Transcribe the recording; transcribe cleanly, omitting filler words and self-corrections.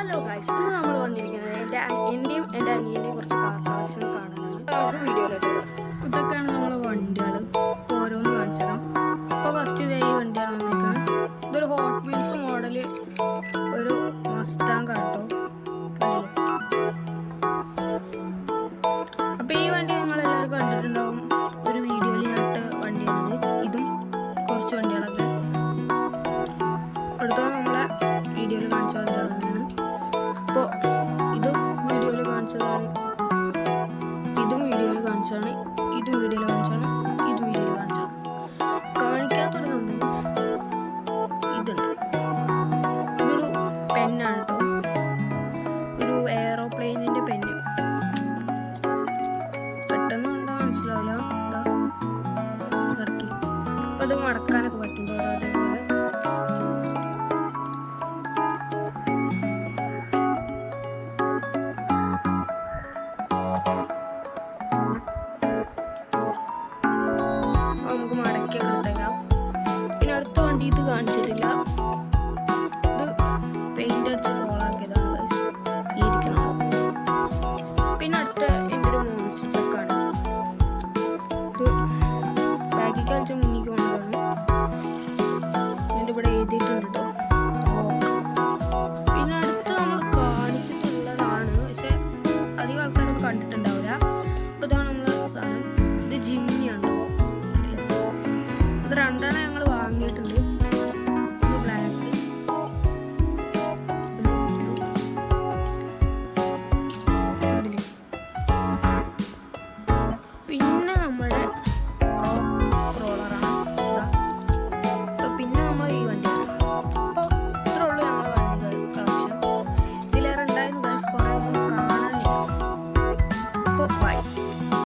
Hello guys, ഇന്ന് നമ്മൾ വന്നിരിക്കുന്നത് എൻ്റെയും എൻ്റെ അനിയൻ്റെയും കുറച്ച് കാർ കളക്ഷൻ കാണാനാണ്. നമുക്ക് വീഡിയോയിലോട്ട് ഇതൊക്കെയാണ് നമ്മളെ വണ്ടികൾ. ഓരോന്ന് കാണിച്ചു തരാം. ഇപ്പോൾ ഫസ്റ്റ് ഇതേ ഈ വണ്ടിയാണ് വന്നിരിക്കുന്നത്. ഇതൊരു ഹോട്ട് വീൽസ് മോഡല് ഒരു മസ്റ്റാങ് ആട്ടോ. അപ്പോൾ ഈ വണ്ടി നിങ്ങളെല്ലാവരും കണ്ടിട്ടുണ്ടാവും. ഒരു വീഡിയോയിൽ ഞാനിട്ട വണ്ടിയാണിത്. ഇതും കുറച്ച് വണ്ടികളൊക്കെ അടുത്ത നമ്മളെ വീഡിയോയിൽ കാണിച്ച വണ്ടികളാണ്. അപ്പോൾ ഇതും വീഡിയോയിൽ കാണിച്ചതാണ്, ഇതും വീഡിയോയിൽ കാണിച്ചതാണ്, ഇതും വീഡിയോയിൽ കാണിച്ചാണ്, ഇതും വീഡിയോയിൽ കാണിച്ചാണ്. കാണിക്കാത്തൊരു സംഭവം ഇതുണ്ട്. ഇതൊരു പെന്നാണ് കേട്ടോ, ഒരു എയറോപ്ലെയിനിൻ്റെ പെന്ന്. പെട്ടെന്ന് കണ്ടാൽ മനസ്സിലാവില്ല, ഇടയ്ക്ക് അപ്പോൾ അത് മടക്കാനൊക്കെ പറ്റും. അതേപോലെ നമുക്ക് മടക്കിയൊക്കെ ഇട്ടേക്കാം. പിന്നെ അടുത്ത വണ്ടി ഇത് കാണിച്ചിട്ടില്ല. ഇത് പെയിന്റ് അടിച്ച് കോളാക്കിയതാണ് ഈ ഇരിക്കണം. പിന്നെ അടുത്ത എൻ്റെ ഒരു മോൺസ്റ്ററാണ്. ഇത് ബാക്കി കളിച്ച മുന്നിക്ക് കൊണ്ടുവന്നു. ഇതിൻ്റെ ഇവിടെ എഴുതിയിട്ടുണ്ട് കേട്ടോ. പിന്നെ അടുത്ത് നമ്മൾ കാണിച്ചിട്ടുള്ളതാണ്, പക്ഷെ അധികം ആൾക്കാരൊന്നും കണ്ടിട്ടുണ്ടാവില്ല. അപ്പോൾ ഇതാണ് നമ്മളെ സാധനം. ഇത് ജിമ്മിയാണ്. ഇത് രണ്ടെണ്ണം ഞങ്ങൾ വാങ്ങിയിട്ടുണ്ട്. ഇത് ബ്ലാക്ക്, പിന്നെ നമ്മുടെ റോളറാണ്. പിന്നെ നമ്മൾ ഈ വണ്ടിയാണ്. അപ്പോൾ ഇത്രേ ഉള്ളൂ ഞങ്ങളുടെ വണ്ടികൾ കളക്ഷൻ. ഇതിലേറെ ഉണ്ടായിരുന്നു ഗൈസ്, കുറേ ഒന്നും കാണാനില്ല. അപ്പോൾ ബൈ.